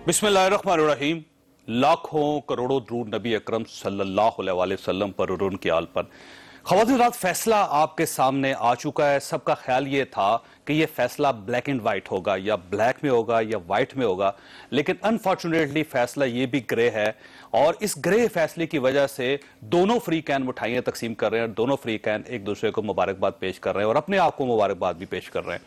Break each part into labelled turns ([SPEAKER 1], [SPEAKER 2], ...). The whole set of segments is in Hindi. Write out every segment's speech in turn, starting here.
[SPEAKER 1] बिस्मिल्लाहिर्रहमानिर्रहीम। लाखों करोड़ों दरूद नबी अकरम सल्लल्लाहु अलैहि वसल्लम पर और उनकी आल पर। ख़वातीन रात फैसला आपके सामने आ चुका है। सबका ख्याल ये था कि ये फैसला ब्लैक एंड वाइट होगा, या ब्लैक में होगा या वाइट में होगा, लेकिन अनफॉर्चुनेटली फैसला ये भी ग्रे है। और इस ग्रे फैसले की वजह से दोनों फ्री कैन मिठाइयां तकसीम कर रहे हैं, दोनों फ्री कैन एक दूसरे को मुबारकबाद पेश कर रहे हैं और अपने आप को मुबारकबाद भी पेश कर रहे हैं।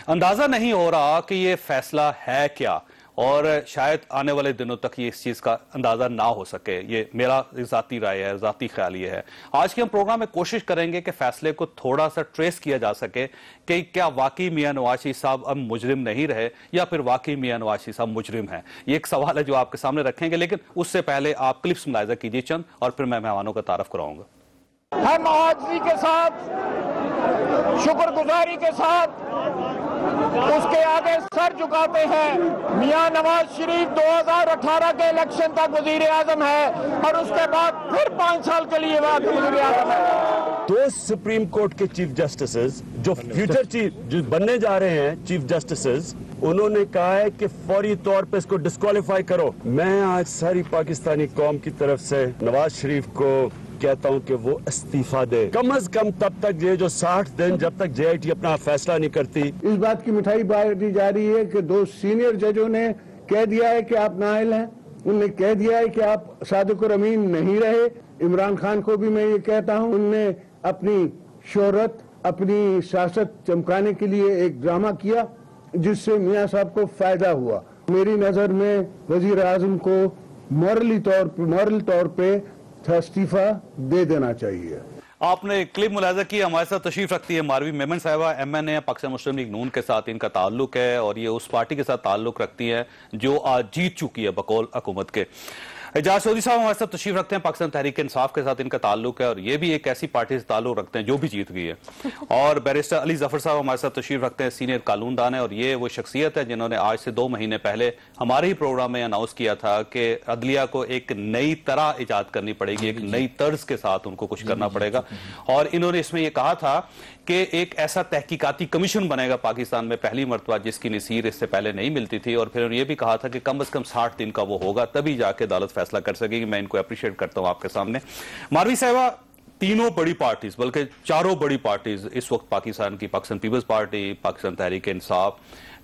[SPEAKER 1] अंदाजा नहीं हो रहा कि ये फैसला है क्या, और शायद आने वाले दिनों तक ये इस चीज का अंदाजा ना हो सके। ये मेरा जाती राय है, जाती ख्याल ये है। आज के हम प्रोग्राम में कोशिश करेंगे कि फैसले को थोड़ा सा ट्रेस किया जा सके कि क्या वाकई मियां नवाज शरीफ साहब अब मुजरिम नहीं रहे, या फिर वाकई मियां नवाज शरीफ साहब मुजरिम हैं। ये एक सवाल है जो आपके सामने रखेंगे, लेकिन उससे पहले आप क्लिप्स मुलाहिजा कीजिए चंद, और फिर मैं मेहमानों का तारफ कराऊंगा।
[SPEAKER 2] हम आजिज़ी के साथ, शुक्रगुजारी के साथ उसके आगे सर झुकाते हैं। मियां नवाज शरीफ 2018 के इलेक्शन तक वजीर आजम है और उसके बाद फिर 5 साल के लिए वजीर आजम है।
[SPEAKER 3] दो सुप्रीम कोर्ट के चीफ जस्टिस जो फ्यूचर चीफ जो बनने जा रहे हैं चीफ जस्टिस, उन्होंने कहा है कि फौरी तौर पे इसको डिस्क्वालीफाई करो। मैं आज सारी पाकिस्तानी कौम की तरफ से नवाज शरीफ को कहता हूं कि वो इस्तीफा दे, कम से कम तब तक ये जो 60 दिन जब तक JIT अपना फैसला नहीं करती।
[SPEAKER 4] इस बात की मिठाई बांटी जा रही है कि 2 सीनियर जजों ने कह दिया है कि आप नाअहल हैं, उनने कह दिया है कि आप सादिक और अमीन नहीं रहे। इमरान खान को भी मैं ये कहता हूं, उनने अपनी शोहरत, अपनी सियासत चमकाने के लिए एक ड्रामा किया जिससे मियां साहब को फायदा हुआ। मेरी नजर में वजीर आजम को मॉरल तौर पे इस्तीफा दे देना चाहिए।
[SPEAKER 1] आपने क्लिप मुलाजा की। हमारे साथ तशरीफ रखती है मारवी मेमन साहिबा, MNA पाकिस्तान मुस्लिम लीग नून के साथ इनका ताल्लुक है, और ये उस पार्टी के साथ ताल्लुक रखती है जो आज जीत चुकी है बकौल हुकूमत के। एजाज चौधरी साहब हमारे साथ तशरीफ रखते हैं, पाकिस्तान तहरीक इंसाफ के साथ इनका ताल्लुक है, और ये भी एक ऐसी पार्टी से ताल्लुक रखते हैं जो भी जीत गई है। और बैरिस्टर अली जफर साहब हमारे साथ तशरीफ रखते हैं, सीनियर कानूनदान है, और ये वो शख्सियत है जिन्होंने आज से 2 महीने पहले हमारे ही प्रोग्राम में अनाउंस किया था कि अदलिया को एक नई तरह इजाद करनी पड़ेगी, एक नई तर्ज के साथ उनको कुछ करना पड़ेगा। और इन्होंने इसमें यह कहा था कि एक ऐसा तहकीकाती कमीशन बनेगा पाकिस्तान में पहली मरतबा, जिसकी नसीर इससे पहले नहीं मिलती थी। और फिर उन्होंने ये भी कहा था कि कम से कम 60 दिन का वो होगा, तभी जाके अदालत फैसला कर सकेगी। मैं इनको अप्रिशिएट करता हूं आपके सामने। मारवी साहिबा, तीनों बड़ी पार्टीज, बल्कि 4 बड़ी पार्टीज इस वक्त पाकिस्तान की, पाकिस्तान पीपल्स पार्टी, पाकिस्तान तहरीक इंसाफ,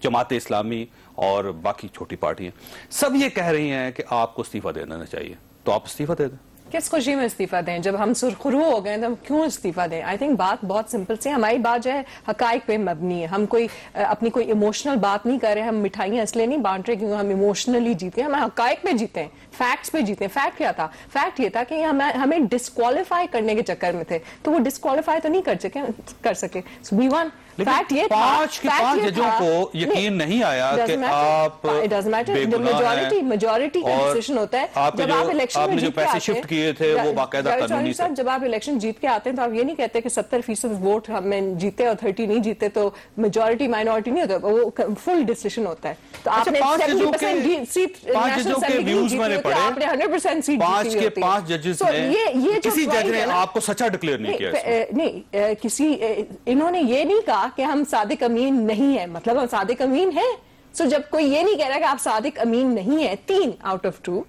[SPEAKER 1] जमात इस्लामी और बाकी छोटी पार्टियां, सब ये कह रही हैं कि आपको इस्तीफा दे देना चाहिए। तो आप इस्तीफा दे दें।
[SPEAKER 5] किस खुशी में इस्तीफा दें? जब हम सुरखरू हो गए तो हम क्यों इस्तीफा दें? आई थिंक बात बहुत सिंपल सी है। हमारी बात जो है हकाइक पे मबनी है। हम कोई अपनी कोई इमोशनल बात नहीं कर रहे। हम मिठाइयां इसलिए नहीं बांट रहे क्योंकि हम इमोशनली जीते हैं, हम हकाइक पे जीते हैं, फैक्ट्स पे जीते हैं। फैक्ट क्या था? फैक्ट ये था कि हमें डिस्क्वालीफाई करने के चक्कर में थे, तो वो डिस्क्वालीफाई तो नहीं कर सके। वी वन फैक्ट ये
[SPEAKER 1] 5 के 5 जजों को यकीन नहीं आया कि आप
[SPEAKER 5] मेजॉरिटी का डिसीजन होता है। जब आप इलेक्शन में
[SPEAKER 1] जो पैसे शिफ्ट किए थे वो बाकायदा कानूनी थे।
[SPEAKER 5] जब आप इलेक्शन जीत के आते हैं तो आप ये नहीं कहते कि 70% वोट हमें जीते और 30 नहीं जीते, तो मेजॉरिटी माइनॉरिटी नहीं होता, वो फुल डिसीजन होता है। तो आपने 70% सीट नेशनल असेंबली में पड़े, आपने 100% सीट
[SPEAKER 1] 5 के 5 जजेस ने, किसी जज ने आपको सच्चा डिक्लेयर नहीं किया।
[SPEAKER 5] नहीं, किसी इन्होंने ये नहीं कहा कि हम सादिक अमीन नहीं है, मतलब हम सादिक अमीन है। सो जब कोई ये नहीं कह रहा कि आप सादिक अमीन नहीं है, 3 आउट ऑफ 2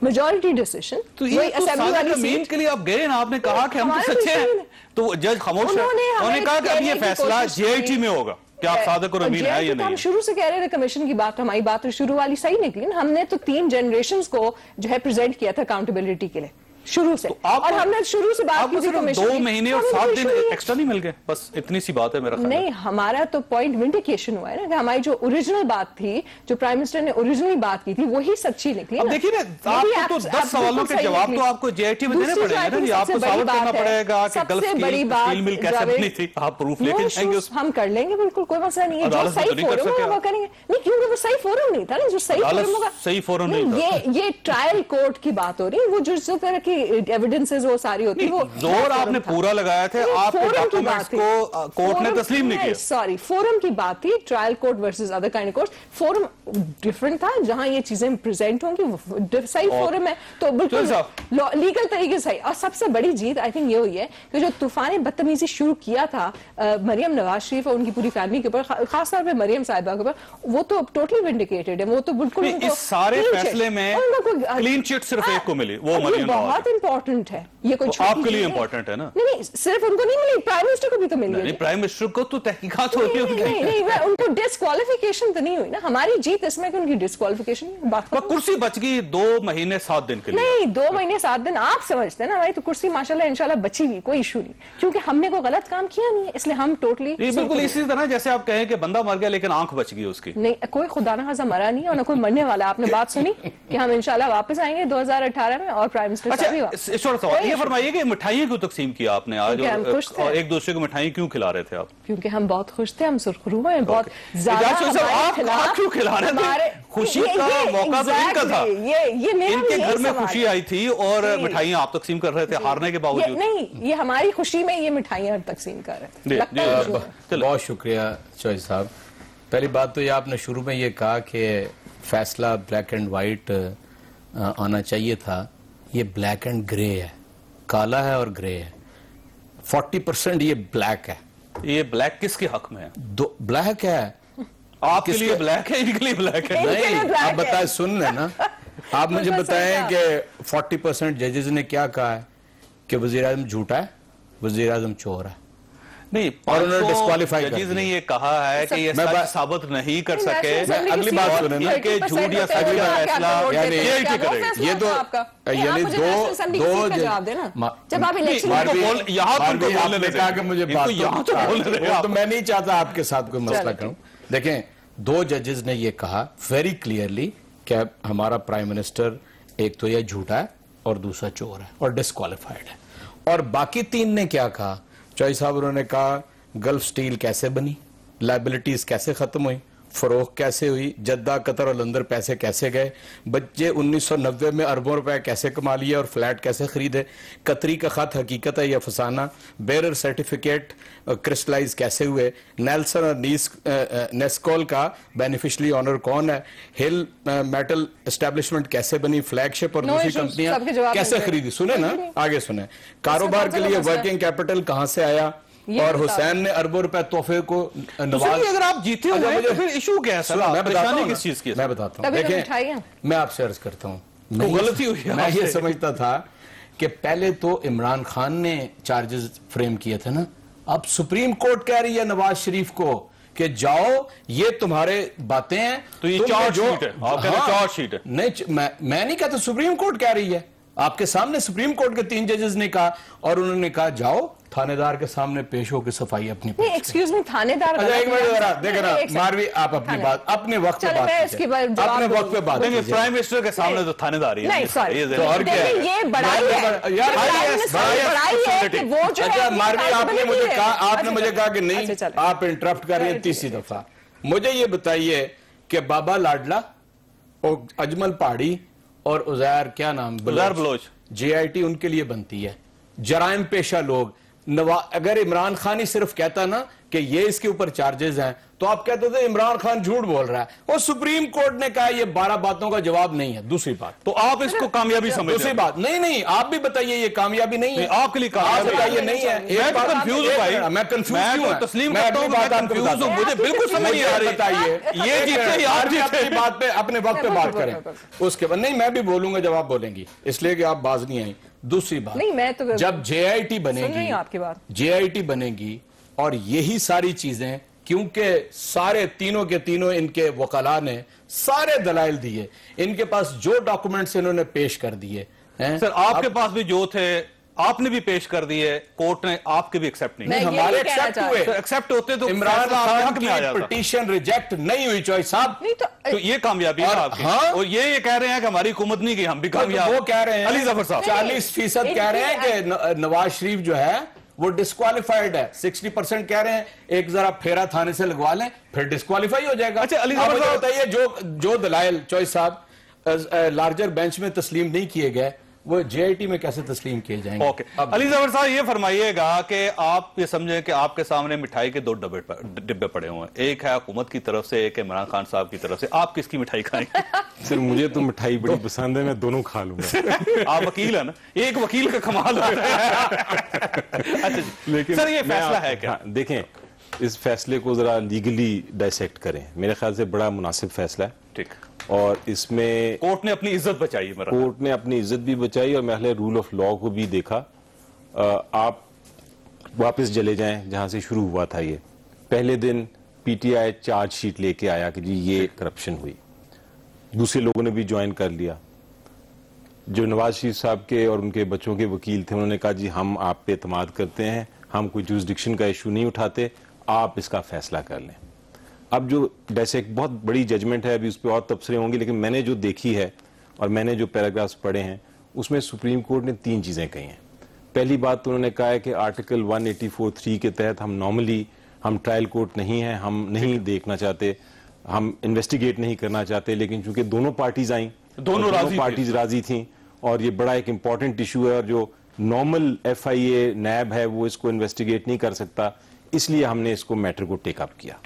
[SPEAKER 5] मेजॉरिटी डिसीजन,
[SPEAKER 1] तो ये तो सादिक अमीन के लिए आप गए ना, आपने कहा कि हम तो सच्चे हैं, तो जज खामोश है। उन्होंने कहा कि अब ये फैसला JIT में होगा कि आप सादिक और अमीन है या नहीं।
[SPEAKER 5] हम शुरू से कह रहे थे कमीशन की बात, हमारी बात तो शुरू वाली सही निकली ना। हमने तो 3 जनरेशंस को जो है प्रेजेंट किया था अकाउंटेबिलिटी के लिए शुरू से, और हमने शुरू से बात की थी कमीशन
[SPEAKER 1] 2 महीने और 7 दिन एक्स्ट्रा नहीं मिल गए, बस इतनी सी बात है मेरा ख्याल।
[SPEAKER 5] नहीं, हमारा तो पॉइंट विंडिकेशन हुआ है ना कि हमारी जो ओरिजिनल बात थी, जो प्राइम मिनिस्टर ने ओरिजिनली बात की थी, वही सच्ची निकली।
[SPEAKER 1] अब देखिए ना, आपको तो 10 सवालों के जवाब तो आपको JIT में देने पड़ेंगे ना जी। आपको साबित करना पड़ेगा कि गल्फ स्टील मिल कैसे बनी थी, आप प्रूफ लेके जाएंगे।
[SPEAKER 5] हम कर लेंगे, बिल्कुल कोई मसला नहीं है। जो सही फोरम होगा वो करेंगे। नहीं, क्योंकि वो सही फोरम नहीं था ना, जो सही फोरम होगा,
[SPEAKER 1] सही फोरम नहीं था।
[SPEAKER 5] ये ट्रायल कोर्ट की बात हो रही है, वो जिस तरह की बाकी एविडेंसेस वो सारी होती वो
[SPEAKER 1] जोर आपने पूरा लगाया थे, आपके डॉक्यूमेंट्स को कोर्ट ने तस्लीम नहीं किया।
[SPEAKER 5] सॉरी, फोरम की बात थी, trial court versus other kind court. Forum different था, जहां ये चीजें प्रेजेंट होंगी, सही फोरम है तो बिल्कुल लीगल तरीके से। और सबसे बड़ी जीत आई थिंक ये हुई है कि जो तूफानी बदतमीजी शुरू किया था मरियम नवाज शरीफ और उनकी पूरी फैमिली के ऊपर, खासतौर पे मरियम साहिबा के ऊपर, वो तो टोटली विंडिकेटेड है। वो तो बिल्कुल
[SPEAKER 1] इस सारे फैसले में क्लीन चिट सिर्फ एक को मिली, वो मरियम नवाज।
[SPEAKER 5] बहुत इंपॉर्टेंट है ये, कोई
[SPEAKER 1] आपके लिए इंपॉर्टेंट है ना?
[SPEAKER 5] नहीं, सिर्फ उनको नहीं मिली, प्राइम मिनिस्टर को भी तो मिली।
[SPEAKER 1] नहीं, प्राइम मिनिस्टर को तो तहकीकात होती है।
[SPEAKER 5] नहीं, उनको डिस्क्वालिफिकेशन तो नहीं हुई ना। हमारी जीत इसमें कि उनकी डिस्क्वालिफिकेशन
[SPEAKER 1] कुर्सी बच गई 2 महीने 7 दिन के लिए।
[SPEAKER 5] नहीं, 2 महीने 7 दिन आप समझते हैं ना, हमारी तो कुर्सी माशाल्लाह इंशाल्लाह बची हुई, कोई इशू नहीं, क्योंकि हमने कोई गलत काम किया नहीं है, इसलिए हम टोटली
[SPEAKER 1] बिल्कुल इसी तरह जैसे आप कहें कि बंदा मर गया लेकिन आंख बच गई उसकी।
[SPEAKER 5] नहीं, कोई खुदा ना खासा मरा नहीं और ना कोई मरने वाला। आपने बात सुनी कि हम इंशाल्लाह वापस आएंगे 2018 में और प्राइम मिनिस्टर साहब भी वापस।
[SPEAKER 1] ये फरमाइए कि मिठाइयां क्यों तकसीम किया आपने आज, और एक दूसरे को मिठाई क्यों खिला रहे थे आप?
[SPEAKER 5] क्योंकि हम बहुत खुश थे, हम सुरखरू हैं बहुत ज्यादा।
[SPEAKER 1] आप क्यों खिला रहे थे? खुशी का मौका तो इनका था, इनके घर में खुशी आई थी और मिठाइयां आप तकसीम कर रहे थे हारने के बावजूद।
[SPEAKER 5] नहीं, ये हमारी खुशी में ये मिठाइयां तकसीम कर रहे थे।
[SPEAKER 6] बहुत शुक्रिया चौधरी साहब। पहली बात तो ये आपने शुरू में ये कहा कि फैसला ब्लैक एंड व्हाइट आना चाहिए था, ये ब्लैक एंड ग्रे है, काला है और ग्रे है। 40% ये ब्लैक है।
[SPEAKER 1] ये ब्लैक किसके हक में है?
[SPEAKER 6] ब्लैक है,
[SPEAKER 1] आपके लिए ब्लैक है, इनके लिए ब्लैक है।
[SPEAKER 6] नहीं, आप बताए, सुन लेना, आप मुझे बताएं कि 40% जजेस ने क्या कहा है कि वजीर आजम झूठा है, वजीर आजम चोर है।
[SPEAKER 1] नहीं,
[SPEAKER 6] और उन्होंने डिस्क्वालीफाई
[SPEAKER 1] जजेस ने ये कहा है कि ये सच साबित नहीं कर सके।
[SPEAKER 6] अगली बात सुने ना,
[SPEAKER 1] कि झूठ या सच का फैसला ये करेगा।
[SPEAKER 6] ये तो यानी दो
[SPEAKER 5] जब आप इलेक्शन
[SPEAKER 6] यहाँ तो मैं नहीं चाहता आपके साथ कोई मसला करूं। देखें, 2 जजेस ने ये कहा वेरी क्लियरली कि हमारा प्राइम मिनिस्टर एक तो ये झूठा है और दूसरा चोर है और डिस्क्वालीफाइड है। और बाकी 3 ने क्या कहा? चौधरी साहब, उन्होंने कहा गल्फ स्टील कैसे बनी, लाइबिलिटीज कैसे खत्म हुई, फरोख कैसे हुई, जद्दा, कतर और लंदन पैसे कैसे गए, बच्चे 1990 में अरबों रुपए कैसे कमा लिए और फ्लैट कैसे खरीदे, कतरी का खत हकीकत है या फसाना, बेरर सर्टिफिकेट क्रिस्टलाइज कैसे हुए, नेल्सन और नेस्कोल का बेनिफिशियरी ऑनर कौन है, हिल मेटल एस्टेब्लिशमेंट कैसे बनी, फ्लैगशिप और दूसरी कंपनियां कैसे खरीदी। सुने ना, आगे सुने, कारोबार के लिए वर्किंग कैपिटल कहां से आया, और हुसैन ने अरबों रुपए तोहफे को नवाज।
[SPEAKER 1] अगर आप जीते हो तो फिर इशू क्या है?
[SPEAKER 6] किस चीज की? मैं बताता हूँ। देखें, मैं आपसे अर्ज करता हूँ,
[SPEAKER 1] गलती हुई है।
[SPEAKER 6] मैं ये समझता था कि पहले तो इमरान खान ने चार्जेस फ्रेम किए थे ना, अब सुप्रीम कोर्ट कह रही है नवाज शरीफ को कि जाओ, ये तुम्हारे बातें हैं,
[SPEAKER 1] तो ये चार्जशीट है, आप कह रहे हैं चार्जशीट है।
[SPEAKER 6] नहीं, मैं नहीं कहता, सुप्रीम कोर्ट कह रही है। आपके सामने सुप्रीम कोर्ट के 3 जजेस ने कहा और उन्होंने कहा जाओ थानेदार के सामने पेश होकर सफाई अपनी।
[SPEAKER 5] एक्सक्यूज मी, थानेदार।
[SPEAKER 6] अच्छा, एक मिनट जरा देख ना मारवी, आप अपनी बात अपने वक्त पे बात कीजिए, अपने वक्त पे बात कीजिए।
[SPEAKER 1] प्राइम मिनिस्टर के सामने तो थानेदार ही है।
[SPEAKER 5] नहीं, सॉरी,
[SPEAKER 6] तो और क्या है?
[SPEAKER 5] ये बड़ाई है यार, बड़ाई है कि वो जो
[SPEAKER 6] अच्छा मारवी, आपने मुझे कहा कि नहीं, आप इंटरप्ट कर रहे हैं 3री दफा। मुझे ये बताइए कि बाबा लाडला और अजमल पहाड़ी और उजैर, क्या नाम,
[SPEAKER 1] बलोच,
[SPEAKER 6] JIT उनके लिए बनती है। जराइम पेशा लोग, अगर इमरान खान ही सिर्फ कहता ना कि ये इसके ऊपर चार्जेस हैं, तो आप कहते थे इमरान खान झूठ बोल रहा है, और सुप्रीम कोर्ट ने कहा ये 12 बातों का जवाब नहीं है। दूसरी बात,
[SPEAKER 1] तो आप इसको कामयाबी समझ।
[SPEAKER 6] दूसरी बात, नहीं, आप भी बताइए ये कामयाबी नहीं है,
[SPEAKER 1] आपके लिए कामयाबी
[SPEAKER 6] बताइए नहीं है।
[SPEAKER 1] मैं कंफ्यूज हूं भाई,
[SPEAKER 6] मैं कंफ्यूज
[SPEAKER 1] तस्लीम करता हूं, मैं कंफ्यूज हूं, मुझे बिल्कुल समझ नहीं आ रही।
[SPEAKER 6] बताइए, ये जीते आप भी अपनी बात पे अपने वक्त पे बात करें, उसके बाद नहीं, मैं भी बोलूंगा जब आप बोलेंगी, इसलिए कि आप बाज नहीं आई। दूसरी बात,
[SPEAKER 5] नहीं, मैं तो
[SPEAKER 6] जब JIT बनेगी,
[SPEAKER 5] आपकी बात,
[SPEAKER 6] JIT बनेगी और यही सारी चीजें, क्योंकि सारे तीनों के तीनों इनके वकला ने सारे दलाइल दिए, इनके पास जो डॉक्यूमेंट्स इन्होंने पेश कर दिए हैं,
[SPEAKER 1] सर आपके पास भी जो थे आपने भी पेश कर दिए, कोर्ट ने आपके भी एक्सेप्ट नहीं,
[SPEAKER 6] हमारे एक्सेप्ट हुए।
[SPEAKER 1] एक्सेप्ट होते तो
[SPEAKER 6] इमरान खान की पिटीशन रिजेक्ट नहीं हुई चॉइस साहब,
[SPEAKER 1] तो ये कामयाबी है आपकी।
[SPEAKER 6] हाँ?
[SPEAKER 1] और ये कह रहे हैं कि हमारी हुकूमत नहीं की, हम भी कामयाब।
[SPEAKER 6] वो कह रहे हैं
[SPEAKER 1] अली जफर साहब
[SPEAKER 6] 40% कह रहे हैं कि नवाज शरीफ जो है वो डिस्क्वालीफाइड है, 60% कह रहे हैं एक जरा फेरा थाने से लगवा लें फिर डिस्क्वालीफाई हो जाएगा।
[SPEAKER 1] अच्छा अली जफर
[SPEAKER 6] बताइए, जो दलाइल चॉइस साहब लार्जर बेंच में तस्लीम नहीं किए गए, वो JIT में कैसे तस्लीम किए जाएंगे?
[SPEAKER 1] ओके, अली जफर साहब ये फरमाइएगा कि आप ये समझें कि आपके सामने मिठाई के 2 डिब्बे पड़े हुए हैं, एक है हुकूमत की तरफ से, एक है इमरान खान साहब की तरफ से, आप किसकी मिठाई खाएंगे?
[SPEAKER 7] सर मुझे तो मिठाई बड़ी पसंद है, मैं दोनों खा लूंगा।
[SPEAKER 1] आप वकील है ना, एक वकील का कमाल होता है। अच्छा
[SPEAKER 7] लेकिन
[SPEAKER 1] सर ये फैसला है क्या?
[SPEAKER 7] देखें, इस फैसले को जरा लीगली डायसेक्ट करें, मेरे ख्याल से बड़ा मुनासिब फैसला है।
[SPEAKER 1] ठीक,
[SPEAKER 7] और इसमें
[SPEAKER 1] कोर्ट ने अपनी इज्जत बचाई,
[SPEAKER 7] कोर्ट ने अपनी इज्जत भी बचाई और महल रूल ऑफ लॉ को भी देखा। आप वापस चले जाएं जहां से शुरू हुआ था। ये पहले दिन PTI चार्जशीट लेके आया कि जी ये करप्शन हुई, दूसरे लोगों ने भी ज्वाइन कर लिया। जो नवाज शरीफ साहब के और उनके बच्चों के वकील थे उन्होंने कहा जी हम आप पे एतमाद करते हैं, हम कोई जुरिसडिक्शन का इशू नहीं उठाते, आप इसका फैसला कर लें। अब जो वैसे एक बहुत बड़ी जजमेंट है, अभी उस पर और तबसरे होंगे, लेकिन मैंने जो देखी है और मैंने जो पैराग्राफ्स पढ़े हैं उसमें सुप्रीम कोर्ट ने 3 चीजें कही हैं। पहली बात तो उन्होंने कहा है कि आर्टिकल 184(3) के तहत हम ट्रायल कोर्ट नहीं है, हम नहीं देखना चाहते, हम इन्वेस्टिगेट नहीं करना चाहते, लेकिन चूंकि दोनों पार्टीज आई, दोनों पार्टीज राजी थी और ये बड़ा एक इंपॉर्टेंट इशू है और जो नॉर्मल FIA नैब है वो इसको इन्वेस्टिगेट नहीं कर सकता, इसलिए हमने इसको मैटर को टेकअप किया।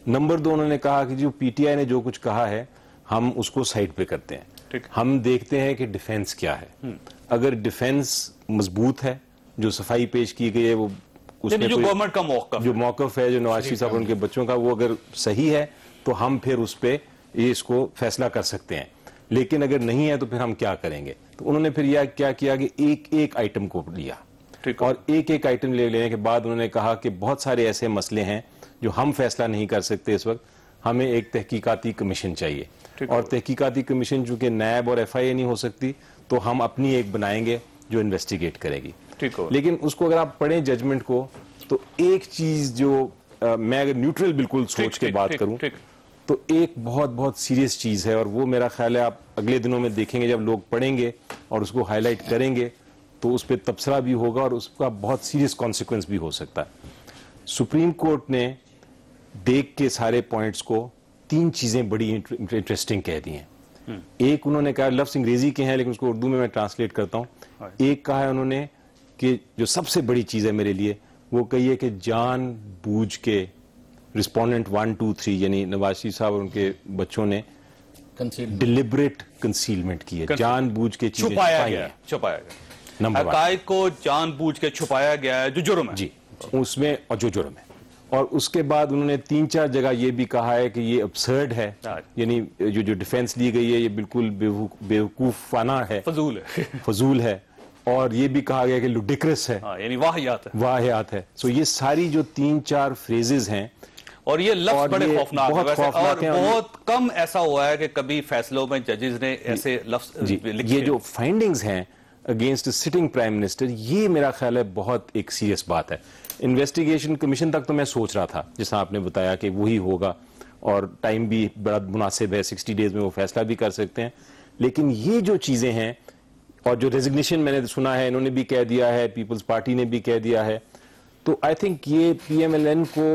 [SPEAKER 7] नंबर 2 उन्होंने कहा कि जो PTI ने जो कुछ कहा है हम उसको साइड पे करते हैं, हम देखते हैं कि डिफेंस क्या है। अगर डिफेंस मजबूत है, जो सफाई पेश की गई है, वो उसमें
[SPEAKER 1] जो गवर्नमेंट का
[SPEAKER 7] मौकफ है, जो नवाज शरीफ साहब उनके बच्चों का, वो अगर सही है तो हम फिर उस पर इसको फैसला कर सकते हैं। लेकिन अगर नहीं है तो फिर हम क्या करेंगे? तो उन्होंने फिर यह क्या किया कि एक आइटम को लिया और एक आइटम लेने के बाद उन्होंने कहा कि बहुत सारे ऐसे मसले हैं जो हम फैसला नहीं कर सकते इस वक्त, हमें एक तहकीकाती कमीशन चाहिए और तहकीकाती कमीशन चूंकि नैब और FIA नहीं हो सकती तो हम अपनी एक बनाएंगे जो इन्वेस्टिगेट करेगी। लेकिन उसको अगर आप पढ़ें जजमेंट को तो एक चीज जो मैं अगर न्यूट्रल बिल्कुल सोच के बात करूं तो एक बहुत सीरियस चीज है और वो मेरा ख्याल है आप अगले दिनों में देखेंगे जब लोग पढ़ेंगे और उसको हाईलाइट करेंगे तो उस पर तबसरा भी होगा और उसका बहुत सीरियस कॉन्सिक्वेंस भी हो सकता है। सुप्रीम कोर्ट ने देख के सारे पॉइंट्स को 3 चीजें बड़ी इंटरेस्टिंग कह दी हैं। एक उन्होंने कहा, लफ्ज अंग्रेजी के हैं लेकिन उसको उर्दू में मैं ट्रांसलेट करता हूं। एक कहा है उन्होंने कि जो सबसे बड़ी चीज है मेरे लिए वो कही है कि जानबूझ के रिस्पोंडेंट 1, 2, 3 यानी नवाज शरीफ साहब और उनके बच्चों ने डिलिबरेट कंसीलमेंट की है, जानबूझ के चीजें छुपाया गया। नंबर 1 को जानबूझ के छुपाया गया है जो जुर्म है जी उसमें, और जो जुर्म है। और उसके बाद उन्होंने 3-4 जगह ये भी कहा है कि ये अब्सर्ड है, यानी जो डिफेंस ली गई है ये बिल्कुल बेवकूफाना है, फजूल है। और ये भी कहा गया कि लुडिक्रस है,
[SPEAKER 1] यानी वाहियात है।
[SPEAKER 7] सो ये सारी जो 3-4 फ्रेजेस हैं
[SPEAKER 1] और ये लफ्ज बड़े खौफनाक हैं और बहुत कम ऐसा हुआ है कि कभी फैसलों में जजेस ने ऐसे लफ्ज लिखे।
[SPEAKER 7] ये जो फाइंडिंग्स हैं अगेंस्ट सिटिंग प्राइम मिनिस्टर, ये मेरा ख्याल है बहुत एक सीरियस बात है। इन्वेस्टिगेशन कमीशन तक तो मैं सोच रहा था जैसा आपने बताया कि वही होगा और टाइम भी बड़ा मुनासिब है, 60 डेज में वो फैसला भी कर सकते हैं। लेकिन ये जो चीजें हैं और जो रेजिग्नेशन मैंने सुना है इन्होंने भी कह दिया है, पीपल्स पार्टी ने भी कह दिया है, तो आई थिंक ये PMLN को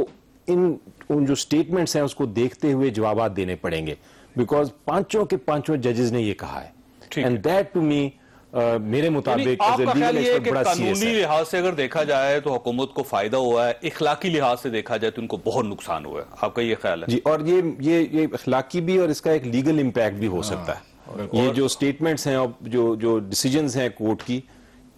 [SPEAKER 7] उन जो स्टेटमेंट्स हैं उसको देखते हुए जवाब देने पड़ेंगे, बिकॉज 5 के 5 जजेस ने ये कहा है। एंड दैट टू मी मेरे मुताबिक
[SPEAKER 1] कानूनी लिहाज से अगर देखा जाए तो हुकूमत को फायदा हुआ है, इखलाकी लिहाज से देखा जाए तो उनको बहुत नुकसान हुआ है, आपका ये ख्याल है?
[SPEAKER 7] जी, और ये इखलाकी भी और इसका एक लीगल इम्पैक्ट भी हो सकता है। ये जो स्टेटमेंट्स हैं और जो डिसीजंस हैं कोर्ट की,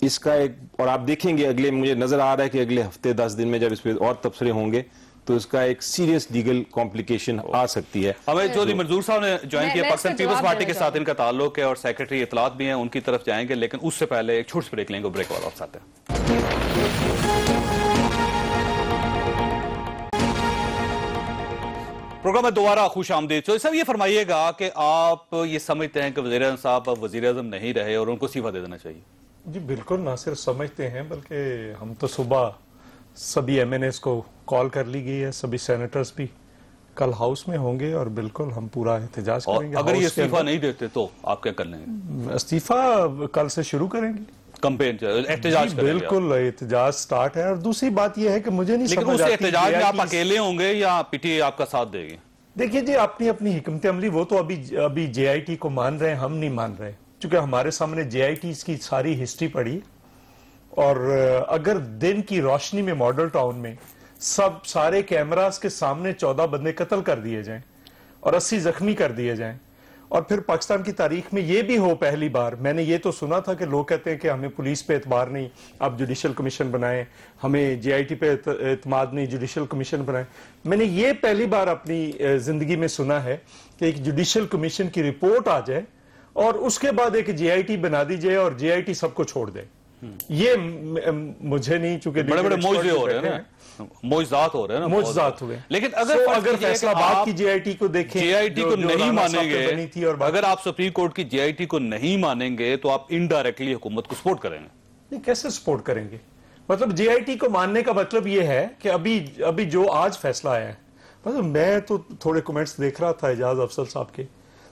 [SPEAKER 7] इसका एक, और आप देखेंगे अगले, मुझे नजर आ रहा है कि अगले हफ्ते 10 दिन में जब इस पर और तबसरे होंगे तो इसका एक सीरियस लीगल कॉम्प्लिकेशन आ सकती है।
[SPEAKER 1] हमें चौधरी मंजूर साहब ने ज्वाइन किया, पाकिस्तान पीपल्स पार्टी के साथ इनका ताल्लुक है और सेक्रेटरी इतलात भी हैं, उनकी तरफ जाएंगे, लेकिन उससे पहले एक छोटी सी ब्रेक लेंगे, ब्रेक वाला आते हैं। प्रोग्राम में दोबारा खुश आमदीद। तो सब ये फरमाइएगा कि आप ये समझते हैं कि वज़ीर-ए-आज़म साहब अब वज़ीर-ए-आज़म नहीं रहे और उनको इस्तीफा दे देना चाहिए?
[SPEAKER 8] जी बिल्कुल, ना सिर्फ समझते हैं बल्कि हम तो सुबह सभी MNAs को कॉल कर ली गई है, सभी सेनेटर्स भी कल हाउस में होंगे और बिल्कुल हम पूरा एहतजाज करेंगे।
[SPEAKER 1] अगर ये इस्तीफा नहीं देते तो आप क्या कर लेंगे?
[SPEAKER 8] इस्तीफा कल से शुरू करेंगे,
[SPEAKER 1] कैंपेन एहतजाज करेंगे।
[SPEAKER 8] बिल्कुल एहतजाज स्टार्ट है। और दूसरी बात यह है कि मुझे नहीं समझ आती,
[SPEAKER 1] एहतजाज में आप अकेले होंगे या PTI आपका साथ देगी?
[SPEAKER 8] देखिए जी, अपनी अपनी हिकमत अमली, वो तो अभी JIT को मान रहे हैं, हम नहीं मान रहे। चूंकि हमारे सामने JITs की सारी हिस्ट्री पड़ी, और अगर दिन की रोशनी में मॉडल टाउन में सब सारे कैमरास के सामने 14 बंदे कत्ल कर दिए जाएं और 80 जख्मी कर दिए जाएं, और फिर पाकिस्तान की तारीख में ये भी हो पहली बार। मैंने ये तो सुना था कि लोग कहते हैं कि हमें पुलिस पे एतबार नहीं, आप जुडिशल कमीशन बनाएं, हमें JIT पे एतमाद नहीं, जुडिशल कमीशन बनाएं। मैंने ये पहली बार अपनी जिंदगी में सुना है कि एक जुडिशल कमीशन की रिपोर्ट आ जाए और उसके बाद एक JIT बना दी जाए और JIT सबको छोड़ दे। ये मुझे नहीं, चूंकि
[SPEAKER 1] बड़े-बड़े मौजे हो रहे हैं ना, मौजात हो रहे हैं ना,
[SPEAKER 8] मौजात हुए।
[SPEAKER 1] लेकिन अगर
[SPEAKER 8] फैसलाबाद की JIT को देखें,
[SPEAKER 1] JIT को नहीं मानेंगे,
[SPEAKER 8] और
[SPEAKER 1] अगर आप सुप्रीम कोर्ट की JIT को नहीं मानेंगे तो आप इनडायरेक्टली हुकूमत को सपोर्ट करेंगे।
[SPEAKER 8] नहीं, कैसे सपोर्ट करेंगे? मतलब JIT को मानने का मतलब ये है कि अभी जो आज फैसला आया है, मतलब मैं तो थोड़े कमेंट्स देख रहा था एजाज अफसल साहब के,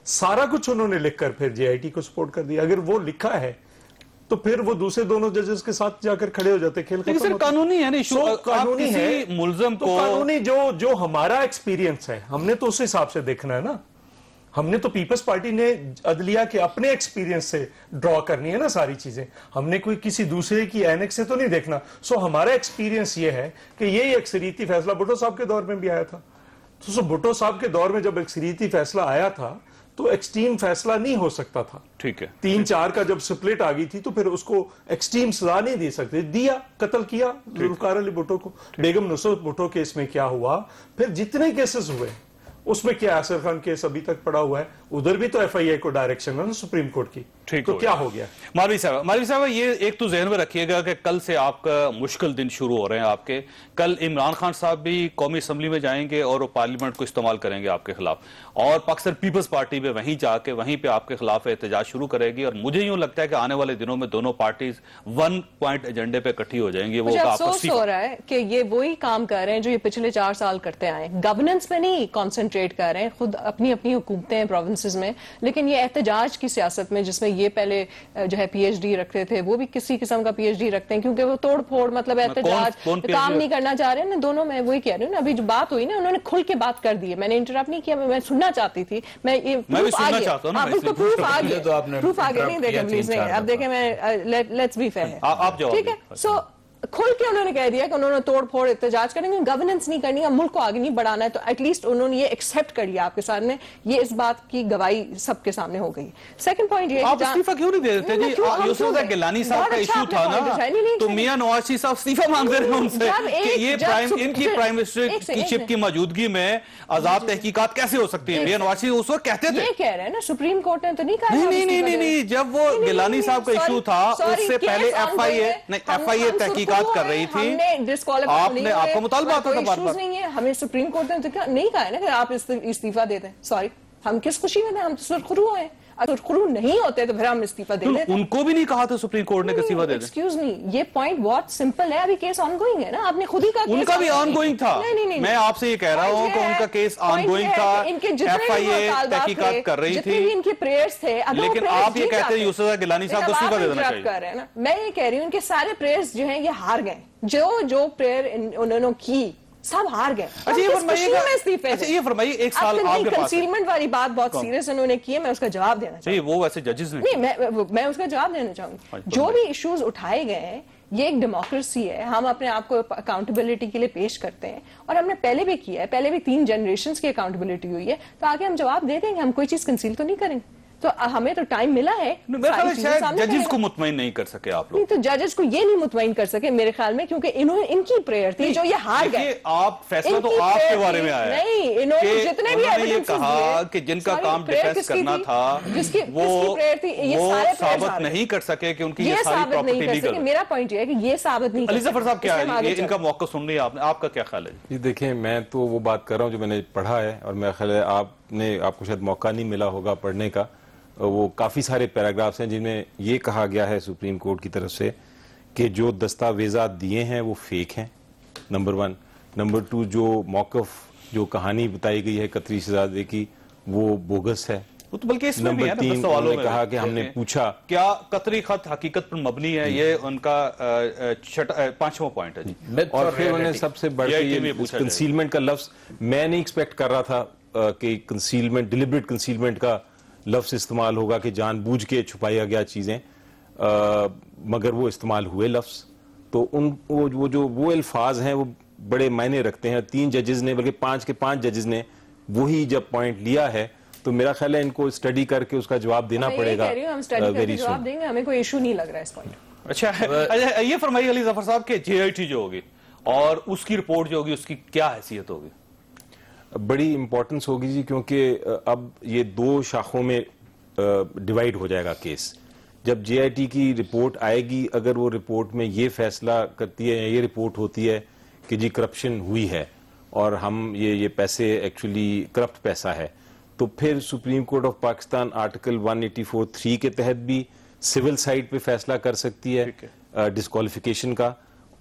[SPEAKER 8] सारा कुछ उन्होंने लिखकर फिर JIT को सपोर्ट कर दिया। अगर वो लिखा है तो फिर वो दूसरे दोनों जजेस के साथ जाकर खड़े हो जाते, खेल खत्म होता।
[SPEAKER 1] कानूनी है ना,
[SPEAKER 8] कानूनी है,
[SPEAKER 1] मुल्जम को
[SPEAKER 8] कानूनी जो हमारा एक्सपीरियंस है हमने तो उस हिसाब से देखना है ना। हमने तो पीपल्स पार्टी ने अदलिया के अपने एक्सपीरियंस से ड्रॉ करनी है ना सारी चीजें, हमने कोई किसी दूसरे की एनेक्स से तो नहीं देखना। सो हमारा एक्सपीरियंस ये है कि यही अक्सरियती फैसला भुट्टो साहब के दौर में भी आया था। तो भुट्टो साहब के दौर में जब अक्सरियती फैसला आया था तो एक्सट्रीम फैसला नहीं हो सकता था।
[SPEAKER 1] ठीक है,
[SPEAKER 8] 3-4 का जब स्प्लिट आ गई थी तो फिर उसको एक्सट्रीम सजा नहीं दे सकते, दिया, कत्ल किया जुल्फकार अली भुट्टो को। बेगम नुसरत भुट्टो केस में क्या हुआ, फिर जितने केसेस हुए उसमें क्या, असर खान केस अभी तक पड़ा हुआ है, उधर भी तो FIA को डायरेक्शन है ना सुप्रीम कोर्ट की।
[SPEAKER 1] ठीक,
[SPEAKER 8] तो क्या हो गया?
[SPEAKER 1] मालवी साहब ये एक तो जहन में रखिएगा कि कल से आपका मुश्किल दिन शुरू हो रहे हैं आपके। कल इमरान खान साहब भी कौमी असम्बली में जाएंगे और वो पार्लियामेंट को इस्तेमाल करेंगे आपके खिलाफ, और पाकिस्तान पीपल्स पार्टी में वहीं जाके वहीं पे आपके खिलाफ एहतजाज शुरू करेगी। और मुझे यूं लगता है कि आने वाले दिनों में दोनों पार्टीज 1 पॉइंट एजेंडे पे इकट्ठी हो जाएंगी। वो
[SPEAKER 5] अफसोस हो रहा है कि ये वही काम कर रहे हैं जो ये पिछले 4 साल करते आए, गवर्नेंस पे नहीं कॉन्सेंट्रेट कर रहे हैं, खुद अपनी अपनी हुकूमतें हैं प्रोविंसेस में, लेकिन ये एहतजाज की सियासत में, जिसमें ये पहले जो है PhD रखते थे, वो भी किसी किस्म का PhD रखते हैं, क्योंकि वो तोड़ फोड़ मतलब एहतजाज काम नहीं करना चाह रहे हैं ना। दोनों में वही कह रही हूँ ना, अभी जो बात हुई ना, उन्होंने खुल के बात कर दी है, मैंने इंटरप्ट नहीं किया, मैं सुनना चाहती थी, मैं ये प्रूफ आ गया, प्रूफ आगे नहीं देगा प्लीज, नहीं अब देखें, मैं लेट्स बी फेयर, ठीक है। सो खुल के उन्होंने कह दिया कि उन्होंने तोड़ फोड़ एहतजाज करेंगे, गवर्नेंस नहीं करनी है, मुल्क को आगे नहीं बढ़ाना है, तो एटलीस्ट उन्होंने ये एक्सेप्ट कर लिया आपके सामने, ये इस बात की गवाही सबके सामने हो गई। सेकंड पॉइंट ये,
[SPEAKER 1] आप इस्तीफा क्यों नहीं दे देते जी? यूसुफ गिलानी साहब का इशू था ना, तो मियां नवाज शरीफ साहब इस्तीफा मांग रहे हैं उनसे कि ये इनकी प्राइम मिनिस्टर की शिप की मौजूदगी में आजाद तहकीकात कैसे हो सकती है? मियां नवाज शरीफ उस वक्त कहते थे,
[SPEAKER 5] ये कह रहे हैं ना, सुप्रीम कोर्ट ने तो नहीं कहा।
[SPEAKER 1] नहीं, जब वो गिलानी साहब का इशू था उससे पहले FIA तहकीकात कर रही थी, आपने आपका मुतालबा था बार-बार।
[SPEAKER 5] नहीं है, हमें सुप्रीम कोर्ट ने तो नहीं कहा है ना कि आप इस्तीफा दे दें। सॉरी, हम किस खुशी में, हम तो सुरखरू हैं, अगर सुरखरू नहीं होते तो फिर हम इस्तीफा दे देते।
[SPEAKER 1] उनको भी नहीं कहा था सुप्रीम कोर्ट ने कि इस्तीफा दे दें।
[SPEAKER 5] एक्सक्यूज मी, ये पॉइंट बहुत सिंपल है, अभी केस ऑनगोइंग है ना, आपने खुद ही कहा
[SPEAKER 1] उनका भी ऑनगोइंग था। नहीं, मैं आपसे ये कह रहा हूँ कि उनका केस ऑनगोइंग था, FIA तहकीकात कर रही थी,
[SPEAKER 5] इनके प्रेयर्स थे,
[SPEAKER 1] लेकिन आप ये कहते हैं यूसुफ गिलानी साहब को इस्तीफा दे देना चाहिए।
[SPEAKER 5] मैं ये कह रही हूँ इनके सारे प्रेयर्स जो हैं ये हार गए, जो प्रेयर उन्होंने की सब हार गए।
[SPEAKER 1] अच्छा ये फरमाइए, एक साल आपके पास
[SPEAKER 5] कंसीलमेंट वाली बात बहुत सीरियस उन्होंने की है, मैं उसका जवाब देना चाहिए।
[SPEAKER 1] वो वैसे जजेस
[SPEAKER 5] नहीं, मैं उसका जवाब देना चाहूंगी। जो भी इश्यूज उठाए गए हैं, ये एक डेमोक्रेसी है, हम अपने आप को अकाउंटेबिलिटी के लिए पेश करते हैं, और हमने पहले भी किया है, पहले भी 3 जनरेशंस की अकाउंटेबिलिटी हुई है, तो आगे हम जवाब दे देंगे, हम कोई चीज कंसील तो नहीं करेंगे। तो हमें तो टाइम मिला है,
[SPEAKER 1] जजेस को मुतमईन नहीं कर सके आप लोग।
[SPEAKER 5] नहीं, तो जजेस को ये नहीं मुतमईन कर सके मेरे ख्याल में, क्योंकि इनकी प्रेयर थी जो ये हार गए।
[SPEAKER 1] आप फैसला तो आपके बारे में आया
[SPEAKER 5] नहीं, इन्होंने जितने भी
[SPEAKER 1] ये कहा कि जिनका काम डिफेंस करना था वो
[SPEAKER 5] प्रेयर थी, ये सारे
[SPEAKER 1] साबित नहीं कर सके कि उनकी ये सारी प्रॉपर्टी लीगल।
[SPEAKER 5] मेरा पॉइंट ये है कि ये साबित नहीं।
[SPEAKER 1] अली जफर साहब, क्या है इनका मौका सुन लिया आपने, आपका क्या ख्याल है?
[SPEAKER 7] जी देखिए, मैं तो वो बात कर रहा हूँ जो मैंने पढ़ा है, और मेरा ख्याल है आपको शायद मौका नहीं मिला होगा पढ़ने का। वो काफ़ी सारे पैराग्राफ्स हैं जिनमें ये कहा गया है सुप्रीम कोर्ट की तरफ से कि जो दस्तावेज़ात दिए हैं वो फेक हैं, नंबर 1। नंबर 2, जो मौक़िफ़ जो कहानी बताई गई है कतरी शहजादे की, वो बोगस है।
[SPEAKER 1] तो बल्कि इसमें
[SPEAKER 7] नंबर 3 उन्होंने कहा कि हमने पूछा
[SPEAKER 1] क्या कतरी खत हकीकत पर मबनी है, ये उनका 5वां पॉइंट है जी।
[SPEAKER 7] और फिर उन्होंने सबसे बढ़ के कंसीलमेंट का लफ्ज मैं नहीं एक्सपेक्ट कर रहा था कि कंसीलमेंट, डिलिबरेट कंसीलमेंट का लफ्ज इस्तेमाल होगा कि जानबूझ के छुपाया गया चीजें, मगर वो इस्तेमाल हुए लफ्ज, तो उन वो अल्फाज हैं वो बड़े मायने रखते हैं। 3 जजेस ने, बल्कि 5 के 5 जजेस ने वही जब पॉइंट लिया है, तो मेरा ख्याल है इनको स्टडी करके उसका जवाब देना पड़ेगा।
[SPEAKER 5] हम स्टडी करके जवाब देंगे, हमें कोई इशू नहीं लग रहा है इस पॉइंट।
[SPEAKER 1] अच्छा, ये फरमाइए अली जफर साहब के JIT जो होगी और उसकी रिपोर्ट जो होगी उसकी क्या हैसियत होगी?
[SPEAKER 7] बड़ी इंपॉर्टेंस होगी जी, क्योंकि अब ये 2 शाखों में डिवाइड हो जाएगा केस। जब JIT की रिपोर्ट आएगी, अगर वो रिपोर्ट में ये फैसला करती है, ये रिपोर्ट होती है कि जी करप्शन हुई है और हम ये पैसे एक्चुअली करप्ट पैसा है, तो फिर supreme court of Pakistan article 184(3) के तहत भी सिविल साइड पे फैसला कर सकती है डिस्क्वालिफिकेशन का,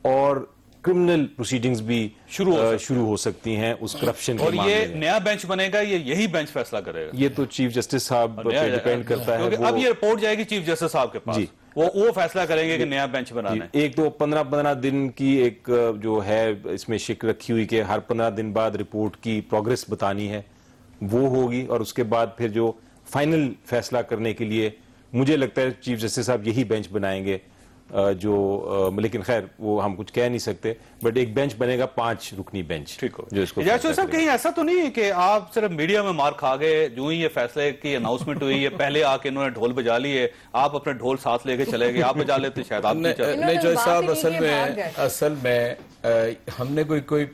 [SPEAKER 7] और क्रिमिनल प्रोसीडिंग्स भी शुरू हो सकती हैं उस करप्शन के
[SPEAKER 1] और
[SPEAKER 7] मामले
[SPEAKER 1] ये
[SPEAKER 7] में।
[SPEAKER 1] नया बेंच बनेगा, यही बेंच फैसला करेगा?
[SPEAKER 7] ये तो चीफ जस्टिस साहब पे डिपेंड करता है।
[SPEAKER 1] अब ये रिपोर्ट जाएगी चीफ जस्टिस साहब के पास, वो फैसला करेंगे कि नया बेंच बनाना है।
[SPEAKER 7] एक तो 15 दिन की एक जो है इसमें शिक रखी हुई कि हर 15 दिन बाद रिपोर्ट की प्रोग्रेस बतानी है, वो होगी, और उसके बाद फिर जो फाइनल फैसला करने के लिए मुझे लगता है चीफ जस्टिस साहब यही बेंच बनाएंगे, लेकिन खैर वो हम कुछ कह नहीं सकते, बट एक बेंच बनेगा 5 रुकनी बेंच।
[SPEAKER 1] ठीक हो,
[SPEAKER 7] जो इसको
[SPEAKER 1] साहब कहीं ऐसा तो नहीं है कि आप सिर्फ मीडिया में मार खा गए, जो ही ये फैसले की अनाउंसमेंट हुई है पहले आके इन्होंने ढोल बजा लिए, आप अपने ढोल साथ लेके चले गए, आप बजा लेते शायद आप
[SPEAKER 6] नहीं। जो साहब असल में हमने कोई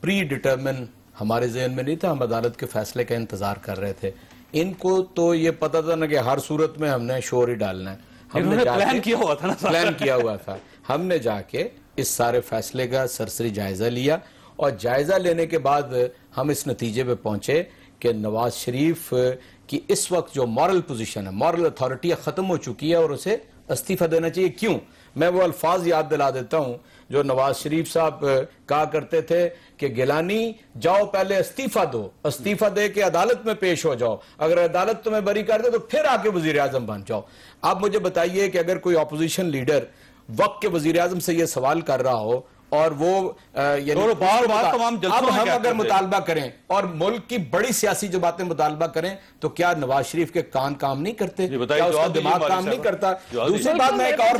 [SPEAKER 6] प्री डिटर्मिन हमारे जहन में नहीं था, हम अदालत के फैसले का इंतजार कर रहे थे। इनको तो ये पता था ना कि हर सूरत में हमने शोर ही डालना है। हमने
[SPEAKER 1] प्लान किया हुआ था ना,
[SPEAKER 6] प्लान किया हुआ था। हमने जाके इस सारे फैसले का सरसरी जायजा लिया, और जायजा लेने के बाद हम इस नतीजे पे पहुंचे कि नवाज शरीफ की इस वक्त जो मॉरल पोजीशन है, मॉरल अथॉरिटी खत्म हो चुकी है और उसे इस्तीफा देना चाहिए। क्यों? मैं वो अल्फाज याद दिला देता हूं जो नवाज शरीफ साहब कहा करते थे कि गिलानी जाओ पहले इस्तीफा दो, इस्तीफा दे के अदालत में पेश हो जाओ, अगर अदालत तुम्हें बरी कर दे तो फिर आके वजीर आजम बन जाओ। आप मुझे बताइए कि अगर कोई ऑपोजिशन लीडर वक्त के वजीर आजम से यह सवाल कर रहा हो और वो अब हम अगर मुतालबा करें और मुल्क की बड़ी सियासी जमातें मुतालबा करें, तो क्या नवाज शरीफ के कान काम नहीं करते? क्या उसका दिमाग काम नहीं करता? दूसरी बात, मैं एक और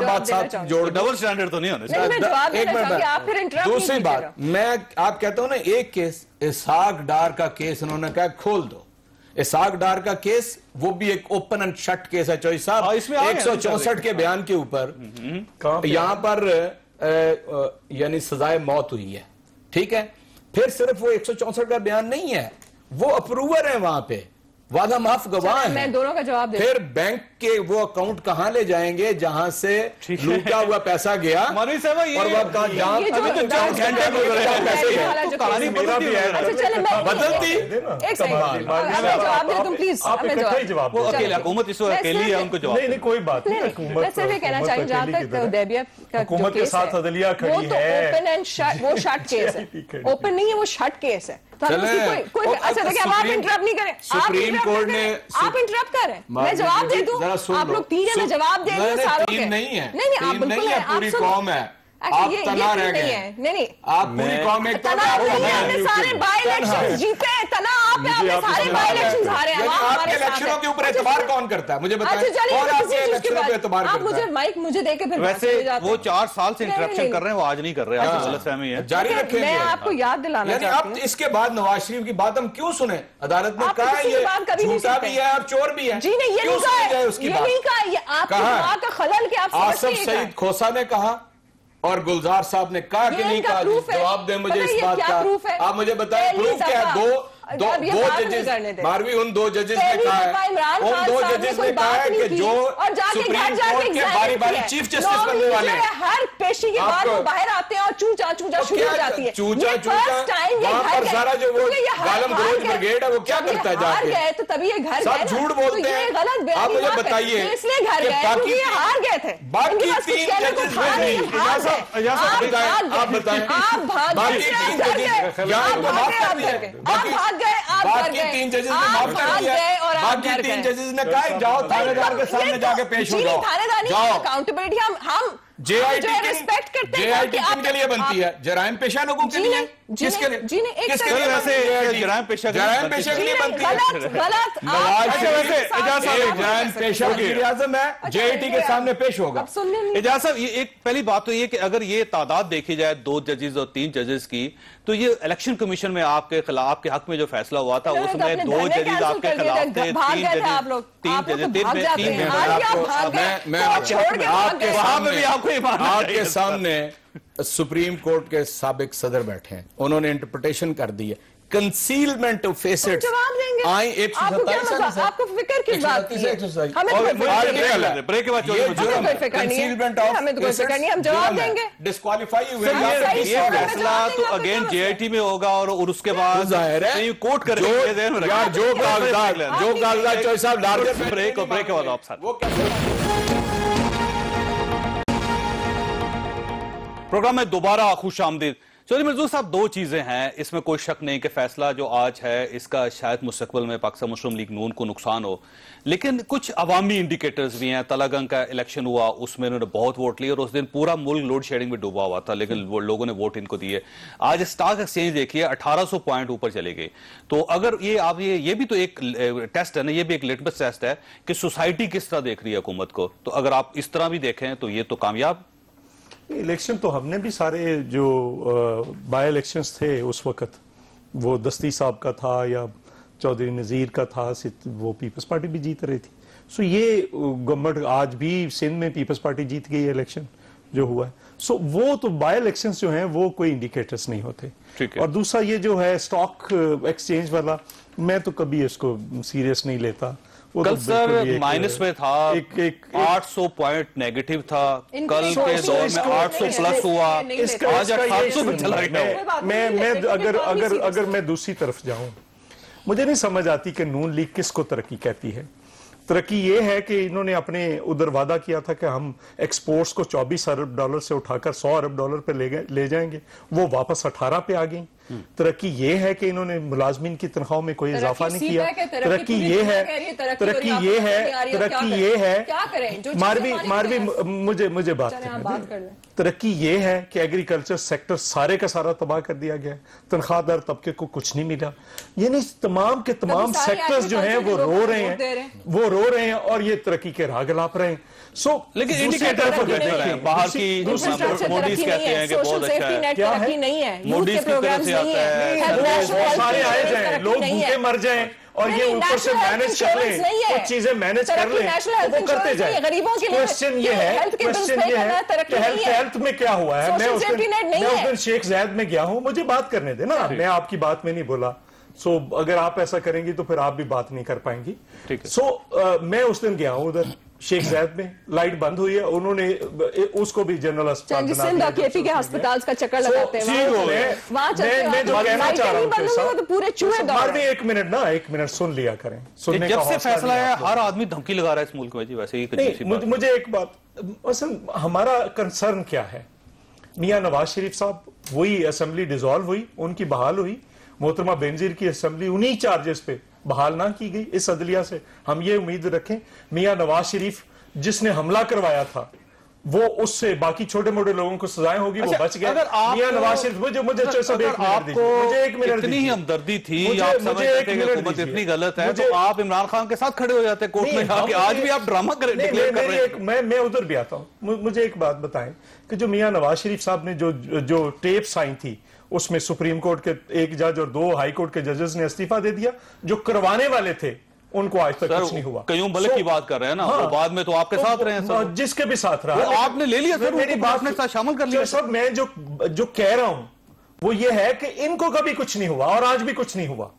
[SPEAKER 6] बात साथ जोड़,
[SPEAKER 1] डबल स्टैंडर्ड तो नहीं होने।
[SPEAKER 6] एक मिनट, दूसरी बात, मैं आप कहता हूं ना, एक केस इसाक डार का केस उन्होंने कहा खोल दो। इसाक डार का केस वो भी एक ओपन एंड शट केस है चौधरी साहब, 164 के बयान के ऊपर यहां पर यानी सजाए मौत हुई है। ठीक है, फिर सिर्फ वो 164 का बयान नहीं है, वो अप्रूवर है, वहां पे वादा माफ गवाह है।
[SPEAKER 5] मैं दोनों का जवाब
[SPEAKER 6] फिर बैंक के वो अकाउंट कहां ले जाएंगे जहां से लूटा हुआ पैसा गया, और वह बदलती
[SPEAKER 1] हुकूमत इस अकेली है, उनको जवाब
[SPEAKER 8] नहीं कोई बात नहीं।
[SPEAKER 5] मैं सिर्फ ये कहना चाहूंगी, जहां तक दैबिया का
[SPEAKER 8] हुकूमत के साथ अदलिया खड़ी है,
[SPEAKER 5] ओपन एंड शट, वो शट केस है, ओपन नहीं है, वो शट केस है। अच्छा देखिए, आप इंटरप्ट नहीं करें,
[SPEAKER 6] सुप्रीम कोर्ट ने,
[SPEAKER 5] आप इंटरप्ट कर रहे हैं, मैं जवाब दे दूं, आप लोग 3 जने जवाब दे दो सारों के।
[SPEAKER 6] नहीं है,
[SPEAKER 5] नहीं आप बिल्कुल है,
[SPEAKER 6] पूरी कौम है, आप तना रह गए,
[SPEAKER 5] नहीं
[SPEAKER 6] आप पूरी कौम एक
[SPEAKER 5] तना हमने सारे बाई इलेक्शन जीते, तना आपने सारे बाई इलेक्शन हारे हैं।
[SPEAKER 6] आपके इलेक्शनों के ऊपर एतबार कौन करता है मुझे बताएं, और आपके इलेक्शनों पे एतबार करता है?
[SPEAKER 5] आप मुझे माइक मुझे देके फिर
[SPEAKER 1] वैसे वो 4 साल से इंटरप्शन कर रहे हैं, वो आज नहीं कर रहे हैं, आपको गलतफहमी है,
[SPEAKER 6] जारी रखेंगे।
[SPEAKER 5] मैं आपको याद दिलाना चाहती हूं,
[SPEAKER 6] अब इसके बाद नवाज शरीफ की बात हम क्यों सुने? अदालत ने कहा ये झूठा भी है और चोर भी है।
[SPEAKER 5] जी नहीं, ये नहीं कहा, ये आपके दिमाग का खलल के आप
[SPEAKER 6] आसिफ सईद खोसा ने कहा और गुलजार साहब ने कहा कि नहीं कहा। जवाब दें मुझे इस बात का, आप मुझे बताएं प्रूफ क्या है? दो जजेस, मारवी उन 2 जजेस ने कहा है, उन 2 जजेस ने कहा है कि जो सुप्रीम कोर्ट के बारी बारी चीफ जस्टिस बनने वाले हैं,
[SPEAKER 5] हर पेशी के बाद वो बाहर आते हैं और चूचा शुरू हो जाती है।
[SPEAKER 6] वहां पर सारा जो वो गालम गलोच ब्रिगेड है वो क्या करता है जाके,
[SPEAKER 5] तो तभी ये घर
[SPEAKER 6] सब झूठ बोलते हैं। आप मुझे बताइए,
[SPEAKER 5] इसलिए घर गए, हार गए थे,
[SPEAKER 6] बाकी 3 जजेस आप बताएं, बाकी 3 जजेस माफ कर दिए, बाकी 3 जजेस ने माफ कर दिया, बाकी 3 जजेस ने कहा जाओ थानेदार के सामने जाके पेश हो जाओ।
[SPEAKER 5] थानेदारी अकाउंटेबिलिटी हम
[SPEAKER 6] JIT
[SPEAKER 5] रिस्पेक्ट करते हैं
[SPEAKER 6] JIT किनके लिए बनती है? जराइम पेशा लोगों के लिए? किसके लिए? किसके लिए?
[SPEAKER 1] वैसे जराइम पेशा
[SPEAKER 6] के लिए बनती है। जराइम पेशा वज़ीर-ए-आज़म है, JIT के सामने पेश होगा।
[SPEAKER 1] एजाज साहब, ये एक पहली बात तो ये कि अगर ये तादाद देखी जाए 2 जजेस और 3 जजेस की, तो ये इलेक्शन कमीशन में आपके खिलाफ, आपके हक में जो फैसला हुआ था उसमें 2 जजेस आपके खिलाफ थे, 3
[SPEAKER 6] आपके सामने सुप्रीम कोर्ट के साबिक सदर बैठे हैं, उन्होंने इंटरप्रिटेशन कर दी है कंसीलमेंट ऑफ फेसेट्स।
[SPEAKER 5] आपको फिक्र किस बात की है? हमें तो
[SPEAKER 1] ब्रेक के बाद
[SPEAKER 6] कंसीलमेंट ऑफ
[SPEAKER 5] हमें तो कोई फिक्र नहीं, हम जवाब देंगे।
[SPEAKER 6] डिस्क्वालीफाई हुए
[SPEAKER 1] ये फैसला तो अगेन JIT में होगा और उसके बाद कोर्ट करेंगे
[SPEAKER 6] यार जो कागजात चौधरी साहब डाल
[SPEAKER 1] ब्रेक के बाद आप साथ प्रोग्राम में दोबारा खुश आमदीद। चौधरी मंजूर साहब, 2 चीजें हैं, इसमें कोई शक नहीं कि फैसला जो आज है इसका शायद मुस्तकबिल में पाकिस्तान मुस्लिम लीग नून को नुकसान हो, लेकिन कुछ अवामी इंडिकेटर्स भी हैं। तलागंग का इलेक्शन हुआ, उसमें उन्होंने बहुत वोट लिए और उस दिन पूरा मुल्क लोड शेडिंग में डूबा हुआ था, लेकिन लोगों ने वोट इनको दिए। आज स्टॉक एक्सचेंज देखिए 1800 पॉइंट ऊपर चले गए। तो अगर ये आप ये भी तो एक टेस्ट है ना, ये भी एक लिटमस टेस्ट है कि सोसाइटी किस तरह देख रही है हुकूमत को। तो अगर आप इस तरह भी देखें तो ये तो कामयाब।
[SPEAKER 8] इलेक्शन तो हमने भी सारे जो बाय इलेक्शंस थे उस वक्त, वो दस्ती साहब का था या चौधरी नज़ीर का था, वो पीपल्स पार्टी भी जीत रही थी। सो ये गवर्नमेंट आज भी सिंध में पीपल्स पार्टी जीत गई है इलेक्शन जो हुआ है। सो वो तो बाय इलेक्शंस जो हैं वो कोई इंडिकेटर्स नहीं होते। और दूसरा ये जो है स्टॉक एक्सचेंज वाला, मैं तो कभी इसको सीरियस नहीं लेता।
[SPEAKER 1] कल सर माइनस में था, 800 पॉइंट नेगेटिव था, कल के दौर में 800 प्लस हुआ, आज 800 में चला गया।
[SPEAKER 8] मैं अगर मैं दूसरी तरफ जाऊं, मुझे नहीं समझ आती कि नून लीग किसको तरक्की कहती है। तरक्की ये है कि इन्होंने अपने उधर वादा किया था कि हम एक्सपोर्ट्स को 24 अरब डॉलर से उठाकर 100 अरब डॉलर पे ले जाएंगे, वो वापस 18 पे आ गई। तरक्की ये है कि इन्होंने मुलाजमीन की तनख्वाह में कोई इजाफा नहीं किया। तरक्की ये है मारवी मुझे बात करने। तरक्की ये है कि एग्रीकल्चर सेक्टर सारे का सारा तबाह कर दिया गया, तनख्वाहदार तबके को कुछ नहीं मिला। यानी तमाम के तमाम सेक्टर्स जो हैं वो रो रहे हैं और ये तरक्की के राह गलाप रहे हैं।
[SPEAKER 1] लेकिन इंडिकेटर बाहर की मोडीज कहते हैं कि बहुत अच्छा है,
[SPEAKER 5] क्या है नहीं है, मोडीज की तरफ से आता है,
[SPEAKER 8] सारे आए जाएं, लोग भूखे मर जाएं और ये ऊपर से मैनेज कर लें, कुछ चीजें मैनेज कर लें, वो करते जाएं। क्वेश्चन ये है कि हेल्थ में क्या हुआ है। मैं उस दिन शेख जायद में गया हूं, मुझे बात करने दे ना, मैं आपकी बात में नहीं बोला। अगर आप ऐसा करेंगी तो फिर आप भी बात नहीं कर पाएंगी। मैं उस दिन गया हूं उधर शेख जायद में, लाइट बंद हुई है, उन्होंने उसको भी जनरल अस्पताल बना दिया।
[SPEAKER 5] केपी के अस्पताल का चक्कर लगाते हैं
[SPEAKER 8] मैं जो कहना चाह रहा हूं तो पूरे चूहे एक मिनट सुन लिया करें।
[SPEAKER 1] जब से फैसला है हर आदमी धमकी लगा रहा है इस मुल्क में जी, वैसे ही
[SPEAKER 8] मुझे एक बात, हमारा कंसर्न क्या है, मियां नवाज शरीफ साहब, वही असेंबली डिसॉल्व हुई, उनकी बहाल हुई, मोहतरमा बेनजीर की असेंबली उन्हीं चार्जेस पे बहाल ना की गई। इस अदलिया से हम ये उम्मीद रखें मियां नवाज शरीफ जिसने हमला करवाया था वो उससे बाकी छोटे मोटे लोगों को सजाएं होगी, वो बच गए। मियां नवाज शरीफ मुझे एक मिनट
[SPEAKER 1] इतनी ही हमदर्दी थी, आप समझते थे कि हुकूमत इतनी गलत है तो आप इमरान खान के साथ खड़े हो जाते कोर्ट में जाके। आज भी आप ड्रामा कर रहे हैं।
[SPEAKER 8] मैं उधर भी आता हूं। मुझे एक बात बताएं कि जो मियां नवाज शरीफ साहब ने जो टेप साइन थी उसमें सुप्रीम कोर्ट के एक जज और 2 हाई कोर्ट के जजेस ने इस्तीफा दे दिया, जो करवाने वाले थे उनको आज तक कुछ नहीं हुआ।
[SPEAKER 1] कयूम मलिक की बात कर रहे हैं ना, वो बाद में तो आपके साथ रहे हैं सर,
[SPEAKER 8] जिसके भी साथ रहा
[SPEAKER 1] आपने ले लिया सर, मेरी बात में साथ शामिल कर लिया
[SPEAKER 8] सर। मैं जो कह रहा हूं वो ये है कि इनको कभी कुछ नहीं हुआ और आज भी कुछ नहीं हुआ।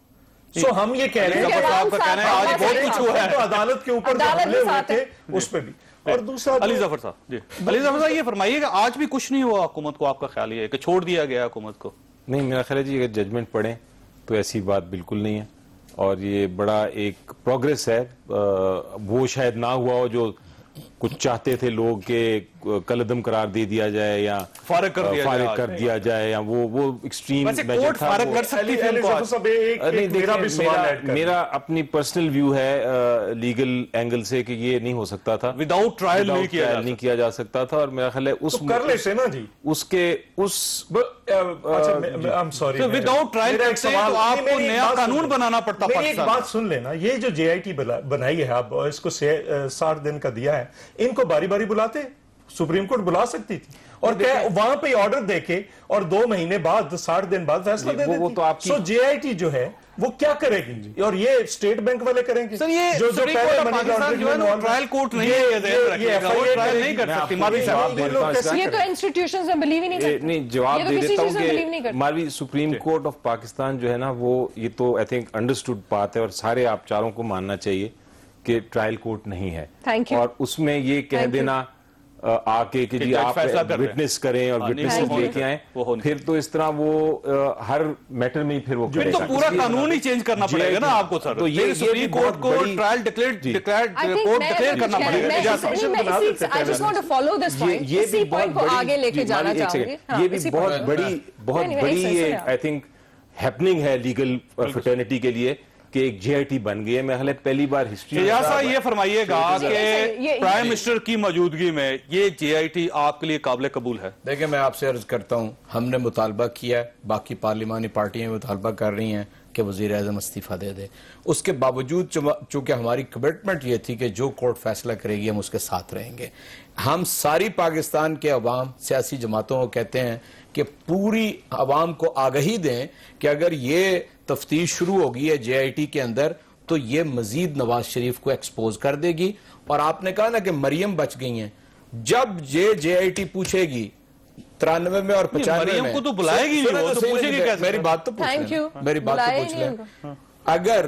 [SPEAKER 8] हम ये कह रहे हैं
[SPEAKER 1] आपका कहना है आज बहुत कुछ हुआ है,
[SPEAKER 8] तो अदालत के ऊपर हमले हुए थे उस पर भी। और दूसरा
[SPEAKER 1] अली जफर साहब जी, अली जफर साहब ये फरमाइएगा आज भी कुछ नहीं हुआ हुकूमत को, आपका ख्याल ये है कि छोड़ दिया गया हुकूमत को?
[SPEAKER 7] नहीं, मेरा ख्याल है जी अगर जजमेंट पढ़ें तो ऐसी बात बिल्कुल नहीं है और ये बड़ा एक प्रोग्रेस है। वो शायद ना हुआ हो जो कुछ चाहते थे लोग कि कलअदम करार दे दिया जाए या
[SPEAKER 1] फारिग कर दिया
[SPEAKER 7] जाए या वो एक्सट्रीम
[SPEAKER 1] कोर्ट फारिग कर सकती थी उनको आज।
[SPEAKER 7] मेरा अपनी पर्सनल व्यू है लीगल एंगल से कि ये नहीं हो सकता था,
[SPEAKER 1] विदाउट ट्रायल नहीं
[SPEAKER 7] किया जा सकता था। और मेरा ख्याल है उस
[SPEAKER 8] कर लेते ना जी
[SPEAKER 1] विदाउट ट्रायल करते तो आपको नया कानून बनाना पड़ता।
[SPEAKER 8] एक बात सुन लेना, ये जो JIT बनाई है आप इसको 60 दिन का दिया है, इनको बारी बारी बुलाते, सुप्रीम कोर्ट बुला सकती थी और क्या वहां पे ऑर्डर देके और 2 महीने बाद 60 दिन बाद फैसला दे देती।
[SPEAKER 7] तो आपकी
[SPEAKER 8] JIT जो है वो क्या करेगी और ये स्टेट बैंक वाले करेंगे।
[SPEAKER 1] सर ये जो पाकिस्तान जो है ना ट्रायल कोर्ट नहीं है, ये ट्रायल नहीं कर सकती। मालवी साहब
[SPEAKER 5] ये तो इंस्टीट्यूशंस में बिलीव ही नहीं करते।
[SPEAKER 7] नहीं जवाब दे देता हूं कि Malvi supreme court of Pakistan जो है ना वो ये तो आई थिंक अंडरस्टूड बात है और सारे आप चारों को मानना चाहिए कि ट्रायल कोर्ट नहीं है। और उसमें ये कह देना आके कि जी आप विटनेस करें और विटनेस लेके आए, फिर तो इस तरह वो हर मैटर में ही फिर वो
[SPEAKER 1] तो पूरा कानून ही चेंज करना पड़ेगा ना आपको सर। तो ये सुप्रीम कोर्ट को ट्रायल डिक्लेयर करना पड़ेगा।
[SPEAKER 5] I just want to follow this point, इसी पॉइंट को आगे लेके जाना चाहूंगी।
[SPEAKER 7] ये भी बहुत बड़ी आई थिंक हैपनिंग है लीगल फ्रेटर्निटी के लिए कि एक JIT बन गई है। मैं हाले पहली बार हिस्ट्री में।
[SPEAKER 1] ये फरमाइएगा कि प्राइम मिनिस्टर की मौजूदगी में ये JIT आपके लिए काबिल कबूल है?
[SPEAKER 6] देखिए मैं आपसे अर्ज करता हूं, हमने मुतालबा किया है, बाकी पार्लिमानी पार्टियां मुतालबा कर रही हैं कि वजीर आज़म इस्तीफा दे दे। उसके बावजूद चूंकि हमारी कमिटमेंट ये थी कि जो कोर्ट फैसला करेगी हम उसके साथ रहेंगे। हम सारी पाकिस्तान के अवाम सियासी जमातों को कहते हैं कि पूरी अवाम को आगाही दें कि अगर ये तफ्तीश शुरू होगी है JIT के अंदर तो ये मजीद नवाज शरीफ को एक्सपोज कर देगी। और आपने कहा ना कि मरियम बच गई हैं, जब JIT पूछेगी 93 में और 95 में
[SPEAKER 1] को तो बुलाएगी नहीं, वो तो पूछेगी कैसे?
[SPEAKER 6] मेरी बात तो पूछ लें, मेरी बात तो पूछ लें। अगर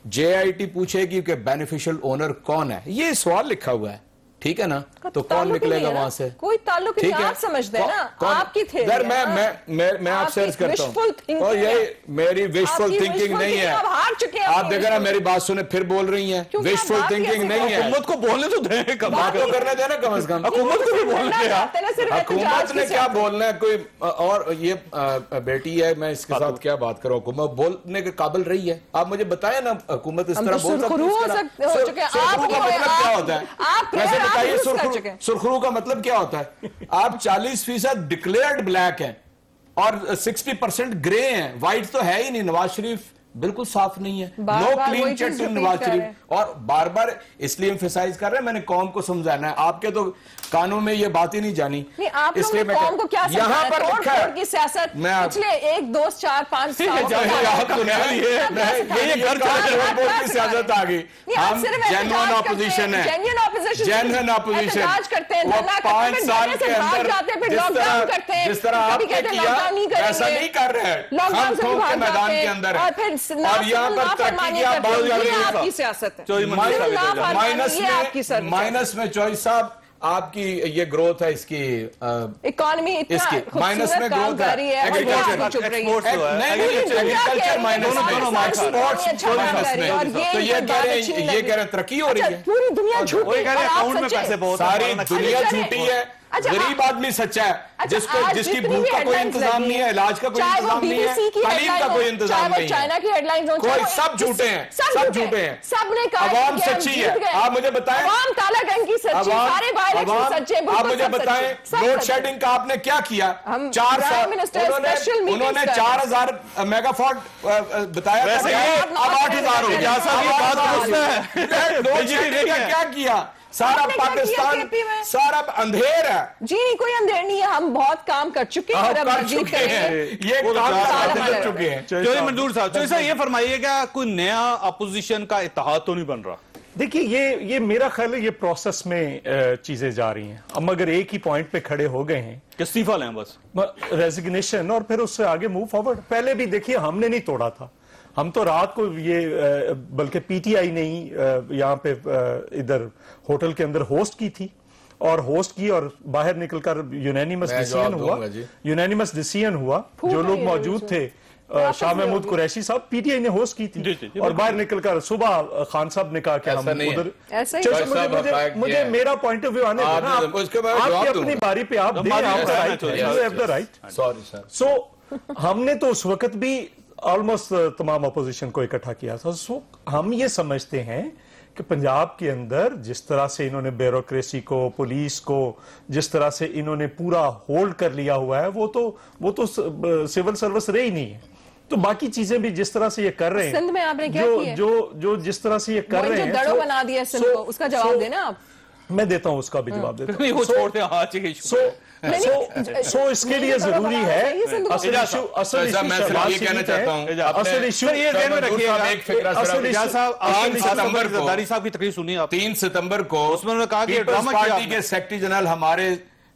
[SPEAKER 6] JIT पूछेगी कि बेनिफिशियल ओनर कौन है, ये सवाल लिखा हुआ है, ठीक है ना, तो कौन निकलेगा वहां से?
[SPEAKER 5] कोई ताल्लुक नहीं, आप समझते हैं ना, आपकी थे।
[SPEAKER 6] मैं आपसे अर्ज करता हूं और ये मेरी विशफुल थिंकिंग नहीं है। आप देखो ना, मेरी बात सुने फिर बोल रही हैं, विशफुल थिंकिंग नहीं है।
[SPEAKER 1] हुकूमत को बोलने तो दें,
[SPEAKER 6] बात तो करने देना कम से कम।
[SPEAKER 1] हुकूमत को भी बोलने दें।
[SPEAKER 6] हुकूमत ने क्या बोलना है, कोई और ये बेटी है, मैं इसके साथ क्या बात करूं? हुकूमत बोलने के काबिल रही है? आप मुझे बताएं ना, हुकूमत इस तरह बोल सकती है? क्या होता है सुरखरू का मतलब क्या होता है? आप 40% डिक्लेयर्ड ब्लैक हैं और 60% ग्रे हैं, व्हाइट तो है ही नहीं। नवाज शरीफ बिल्कुल साफ नहीं है, no clean chit to Nawaz Sharif. और बार बार इसलिए एम्फसाइज कर रहे हैं, मैंने कौम को समझाना है। आपके तो कानून में ये बात ही नहीं जानी, इसलिए मैं
[SPEAKER 5] कौम को क्या
[SPEAKER 6] यहाँ पर
[SPEAKER 5] की सियासत पिछले 1 2 4 5 साल
[SPEAKER 6] की सियासत आ गई। हम जेन्युइन ऑपोजिशन है, जेन्युइन ऑपोजिशन। वो 5 साल के अंदर जिस तरह आपने किया ऐसा नहीं कर रहे हैं, हम ठोक के मैदान के अंदर है और यहाँ पर तरक्की की आप बात कर रहे हैं।
[SPEAKER 5] आपकी सियासत
[SPEAKER 6] है माइनस में चौधरी साहब आपकी ये ग्रोथ है, इसकी
[SPEAKER 5] इकोनॉमी
[SPEAKER 6] इसकी माइनस में ग्रोथ है, एग्रीकल्चर माइनस में, एक्सपोर्ट्स माइनस में। तो ये कह रहे हैं तरक्की हो रही है।
[SPEAKER 5] पूरी दुनिया झूठी
[SPEAKER 6] है, सारी दुनिया झूठी है। गरीब आदमी सच्चा है, जिसकी भूख का कोई इंतजाम नहीं है, इलाज का कोई इंतजाम नहीं है, तालीम का कोई इंतजाम नहीं है,
[SPEAKER 5] चाइना की हेडलाइंस हो,
[SPEAKER 6] कोई सब झूठे हैं, सब झूठे हैं।
[SPEAKER 5] सबने कहा
[SPEAKER 6] अवाम सच्ची है। आप मुझे बताएं,
[SPEAKER 5] अवाम कालागन की सच्ची, सारे वायलेंस सच्चे।
[SPEAKER 6] आप मुझे बताएं, लोड शेडिंग का आपने क्या किया? 4 साल उन्होंने 4000 मेगावाट बताया था, अब 8000 हो गया। लोड शेडिंग का क्या किया? सारा पाकिस्तान सारा अंधेर है
[SPEAKER 5] जी। कोई अंधेर नहीं है, हम बहुत काम कर चुके हैं और अब मजीद करेंगे।
[SPEAKER 6] ये काम कर चुके हैं।
[SPEAKER 1] चौधरी मंजूर साहब, चौधरी साहब ये फरमाइएगा, कोई नया अपोजिशन का इत्तेहाद तो नहीं बन रहा?
[SPEAKER 8] देखिए ये मेरा ख्याल है ये प्रोसेस में चीजें जा रही हैं। हम अगर एक ही पॉइंट पे खड़े हो गए हैं
[SPEAKER 1] कि इस्तीफा लें बस,
[SPEAKER 8] रेजिग्नेशन, और फिर उससे आगे मूव फॉरवर्ड। पहले भी देखिए हमने नहीं तोड़ा था, हम तो रात को ये बल्कि PTI नहीं यहाँ पे इधर होटल के अंदर होस्ट की थी और बाहर निकलकर यूनानिमस डिसीजन हुआ। जो लोग मौजूद थे शाह महमूद कुरैशी साहब, पीटीआई ने होस्ट की थी और बाहर निकलकर सुबह खान साहब ने कहा कि हम उधर, मुझे मेरा पॉइंट ऑफ व्यू आने देना, आपकी अपनी बारी पे आप दें, राइट। सो हमने तो उस वक्त भी ऑलमोस्ट तमाम अपोजिशन को इकट्ठा किया था। सो हम ये समझते हैं कि पंजाब के अंदर जिस तरह से इन्होंने ब्यूरोक्रेसी को, पुलिस को जिस तरह से इन्होंने पूरा होल्ड कर लिया हुआ है, वो तो सिविल सर्विस रही नहीं है। तो बाकी चीजें भी जिस तरह से ये कर रहे हैं,
[SPEAKER 5] सिंध में आपने क्या किया? जो
[SPEAKER 8] जिस तरह से ये कर रहे हैं,
[SPEAKER 5] दड़ो बना दिया सिंध को, उसका जवाब देना आप।
[SPEAKER 8] मैं देता हूं, उसका भी जवाब देता हूं।
[SPEAKER 1] वो छोड़ते हैं,
[SPEAKER 8] सो इसके लिए जरूरी है, असल
[SPEAKER 1] साहब की तकरीर सुनी आप
[SPEAKER 6] 3 सितंबर को,
[SPEAKER 1] उसमें उन्होंने कहा कि
[SPEAKER 6] पार्टी के सेक्रेटरी जनरल हमारे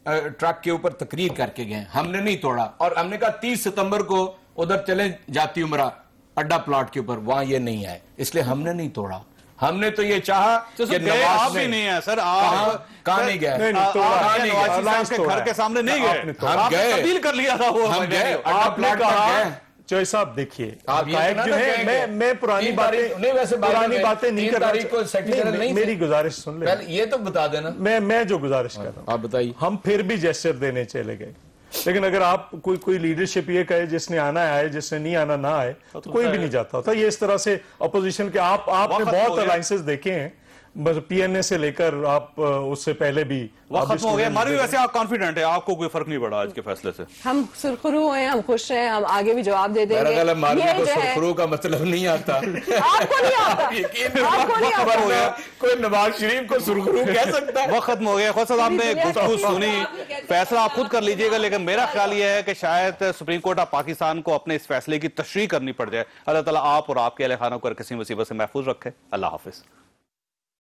[SPEAKER 6] ट्रक के ऊपर तकरीर करके गए, हमने नहीं तोड़ा, और हमने कहा 30 सितंबर को उधर चले जाती उमरा अड्डा प्लॉट के ऊपर, वहां ये नहीं आए, इसलिए हमने नहीं तोड़ा। हमने तो ये चाहा कि
[SPEAKER 1] आप भी नहीं है सर, आप
[SPEAKER 6] कहां नहीं गए,
[SPEAKER 1] नवाज के घर के सामने नहीं गए,
[SPEAKER 6] हम गए,
[SPEAKER 1] अपील कर लिया था वो,
[SPEAKER 6] हम गए, आपने कहा
[SPEAKER 8] चौधरी साहब देखिए, आप जो है, मैं पुरानी बातें नहीं कर रहा, मेरी गुजारिश सुन ले,
[SPEAKER 6] ये तो बता देना,
[SPEAKER 8] मैं जो गुजारिश कर रहा हूं
[SPEAKER 6] आप बताइए।
[SPEAKER 8] हम फिर भी जेस्चर देने चले गए, लेकिन अगर आप कोई लीडरशिप ये कहे जिसने आना आए, जिसने नहीं आना ना आए, तो कोई भी नहीं जाता था। ये इस तरह से अपोजिशन के आपने बहुत अलायंसेस देखे हैं, बस पीएनए से लेकर आप उससे पहले भी
[SPEAKER 1] खत्म हो गया। हमारे भी वैसे आप कॉन्फिडेंट है, आपको कोई फर्क नहीं पड़ा आज के फैसले से? हम
[SPEAKER 5] सुरखरू हैं, हम खुश हैं, हम आगे भी जवाब दे देंगे।
[SPEAKER 6] सुरखरू का मतलब नहीं आता,
[SPEAKER 5] आपको नहीं आता, आपको नहीं आता।
[SPEAKER 6] कोई नवाज शरीफ को सुरखरू कह सकता है?
[SPEAKER 1] वक्त खत्म हो गया। खुद आपने गुफ्तगू सुनी, फैसला आप खुद कर लीजिएगा, लेकिन मेरा ख्याल यह है कि शायद सुप्रीम कोर्ट ऑफ पाकिस्तान को अपने इस फैसले की तशरीह करनी पड़ जाए। अल्लाह ताला आप और आपके अहले खाना को किसी मुसीबत से महफूज रखे। अल्लाह हाफिज।